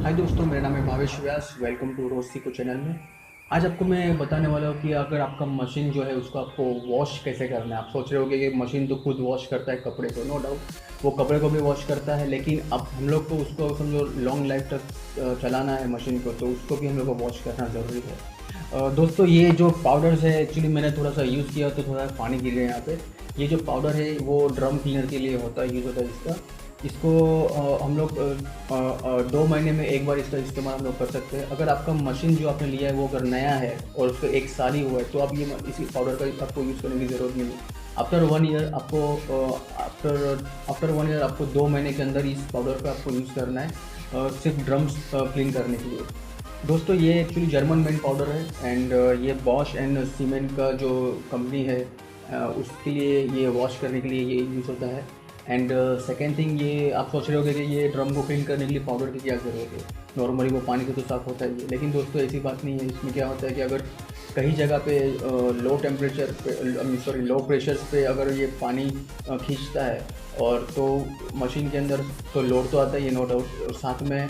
हाय दोस्तों, मेरा नाम है भावेश व्यास। वेलकम टू रोसी को चैनल में। आज आपको मैं बताने वाला हूँ कि अगर आपका मशीन जो है उसको आपको वॉश कैसे करना है। आप सोच रहे होगे कि मशीन तो खुद वॉश करता है कपड़े को, नो डाउट वो कपड़े को भी वॉश करता है, लेकिन अब हम लोग को उसको समझो लॉन्ग लाइफ तक चलाना है मशीन को, तो उसको भी हम लोग को वॉश करना ज़रूरी है। दोस्तों, ये जो पाउडर्स है एक्चुअली मैंने थोड़ा सा यूज़ किया तो थोड़ा पानी गिर गया यहाँ पे। ये जो पाउडर है वो ड्रम क्लीनर के लिए होता है, यूज़ होता है इसका। इसको हम लोग 2 महीने में एक बार इसका इस्तेमाल हम लोग कर सकते हैं। अगर आपका मशीन जो आपने लिया है वो अगर नया है और उसका 1 साल ही हुआ है तो आप ये इसी पाउडर का आपको यूज़ करने की ज़रूरत नहीं है। आफ्टर 1 ईयर आपको आफ्टर 1 ईयर आपको 2 महीने के अंदर इस पाउडर का आपको यूज़ करना है, सिर्फ ड्रम्स क्लीन करने के लिए। दोस्तों, ये एक्चुअली जर्मन मेड पाउडर है एंड ये बॉश एंड सीमेंट का जो कंपनी है उसके लिए ये वॉश करने के लिए ये यूज़ होता है। एंड सेकेंड थिंग, ये आप सोच रहे होगे कि ये ड्रम को क्लीन करने के लिए पाउडर की क्या ज़रूरत है। नॉर्मली वो पानी से तो साफ़ होता ही है, लेकिन दोस्तों ऐसी बात नहीं है। इसमें क्या होता है कि अगर कहीं जगह पे लो टेम्परेचर पे सॉरी लो प्रेशर्स पे अगर ये पानी खींचता है और तो मशीन के अंदर तो लोड तो आता ही है, नो डाउट, और साथ में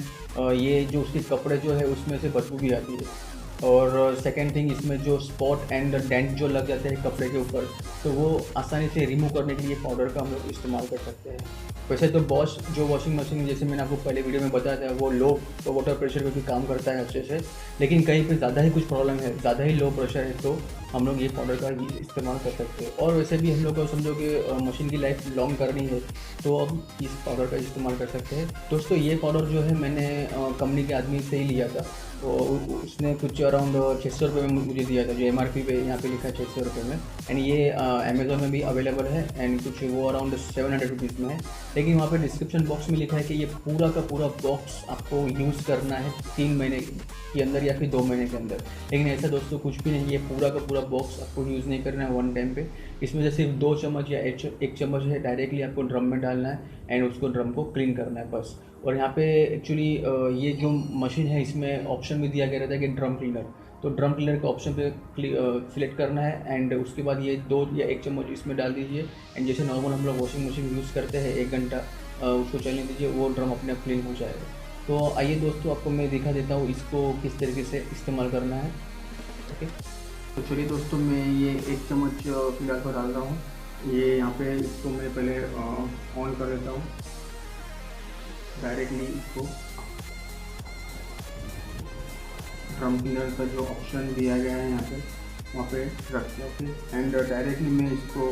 ये जो उसके कपड़े जो है उसमें से बदबू भी आती है। और सेकेंड थिंग, इसमें जो स्पॉट एंड डेंट जो लग जाते हैं कपड़े के ऊपर, तो वो आसानी से रिमूव करने के लिए पाउडर का हम लोग इस्तेमाल कर सकते हैं। वैसे तो बॉश जो वॉशिंग मशीन, जैसे मैंने आपको पहले वीडियो में बताया था, वो लो वाटर प्रेशर पे भी काम करता है अच्छे से, लेकिन कहीं पे ज़्यादा ही कुछ प्रॉब्लम है, ज़्यादा ही लो प्रेशर है, तो हम लोग ये पाउडर का इस्तेमाल कर सकते हैं। और वैसे भी हम लोग को समझो कि मशीन की लाइफ लॉन्ग करनी है तो अब इस पाउडर का इस्तेमाल कर सकते हैं। दोस्तों, ये पाउडर जो है मैंने कंपनी के आदमी से ही लिया था, तो उसने कुछ अराउंड 600 रुपये में मुझे दिया था। जो MRP पे यहाँ पे लिखा है 600 रुपये में, एंड ये अमेज़ोन में भी अवेलेबल है एंड कुछ वो अराउंड 700 रुपीज़ में है। लेकिन वहाँ पे डिस्क्रिप्शन बॉक्स में लिखा है कि ये पूरा का पूरा बॉक्स आपको यूज़ करना है 3 महीने के अंदर या फिर 2 महीने के अंदर। लेकिन ऐसा दोस्तों कुछ भी नहीं, ये पूरा का पूरा बॉक्स आपको यूज़ नहीं करना है वन टाइम पे। इसमें से सिर्फ 2 चम्मच या 1 चम्मच है डायरेक्टली आपको ड्रम में डालना है एंड उसको ड्रम को क्लीन करना है बस। और यहाँ पे एक्चुअली ये जो मशीन है इसमें ऑप्शन भी दिया गया रहता है कि ड्रम क्लीनर, तो ड्रम क्लीनर का ऑप्शन पे सिलेक्ट करना है एंड उसके बाद ये 2 या 1 चम्मच इसमें डाल दीजिए। एंड जैसे नॉर्मल हम लोग वॉशिंग मशीन यूज़ करते हैं 1 घंटा उसको चलने दीजिए, वो ड्रम अपने आप क्लीन हो जाएगा। तो आइए दोस्तों, आपको मैं दिखा देता हूँ इसको किस तरीके से इस्तेमाल करना है। ओके, तो चलिए दोस्तों, मैं ये 1 चम्मच फिलहाल को डाल रहा हूँ। ये यहाँ पे इसको मैं पहले ऑन कर देता हूँ डायरेक्टली। इसको ड्रम क्लीनर का जो ऑप्शन दिया गया है यहाँ पे वहाँ पे रख के एंड डायरेक्टली मैं इसको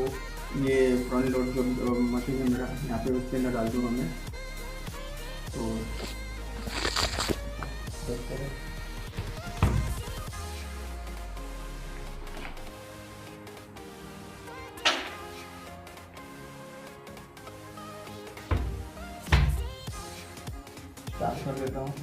ये फ्रंट लोड जो मशीन है मेरा यहाँ पे उसके अंदर डाल दूँगा मैं। तो स्टार्ट कर देता हूँ।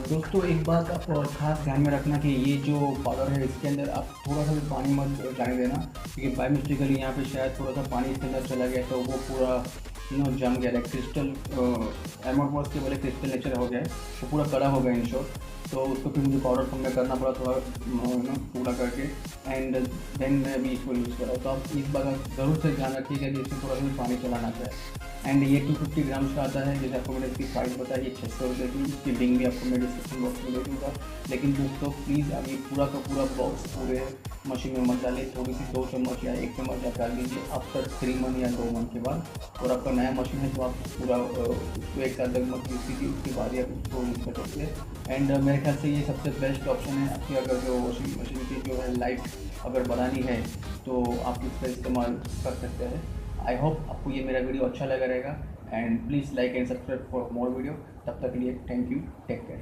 दोस्तों, एक बात आप खास ध्यान में रखना कि ये जो पाउडर है इसके अंदर आप थोड़ा सा भी पानी मत जाने देना, क्योंकि बाय मिस्टेकली यहाँ पे शायद थोड़ा सा पानी इसके अंदर चला गया तो वो पूरा जम गया, लाइक क्रिस्टल एमोर्फोस के बोले क्रिस्टल नेचर हो गया है, तो पूरा कड़ा हो गया इन शॉर्ट। तो उसको फिर मुझे पाउडर फॉर्म में करना पड़ा थोड़ा पूरा करके एंड देन मैं भी इसको यूज़ करा। तो आप इस बात का ज़रूर से ध्यान रखिएगा कि इसमें थोड़ा सा भी पानी चलाना चाहिए। एंड ये 250 ग्राम्स का आता है, जैसे आपको मैंने इसकी प्राइस बताई, ये 600 रुपये की। इसकी लिंक भी आपको मैं डिस्क्रिप्शन बॉक्स में दे दूँगा। लेकिन दोस्तों प्लीज़ आप ये पूरा का पूरा बॉक्स पूरे मशीन में मत डालिए, थोड़ी सी 2 चम्मच या 1 चम्मच आप डाल दीजिए आफ्टर 3 मंथ या 2 मंथ के बाद। और आपका नया मशीन है तो आप पूरा उसको 1 साल तक मत यूज़ कीजिए, उसके बाद ही आप उसको यूज़ कर सकते हैं। एंड मेरे ख्याल से ये सबसे बेस्ट ऑप्शन है आपकी, अगर जो वॉशिंग मशीन की जो है लाइफ अगर बढ़ानी है तो आप इसका इस्तेमाल कर सकते हैं। आई होप आपको ये मेरा वीडियो अच्छा लगा रहेगा and please like and subscribe for more video. तब तक के लिए थैंक यू, टेक केयर।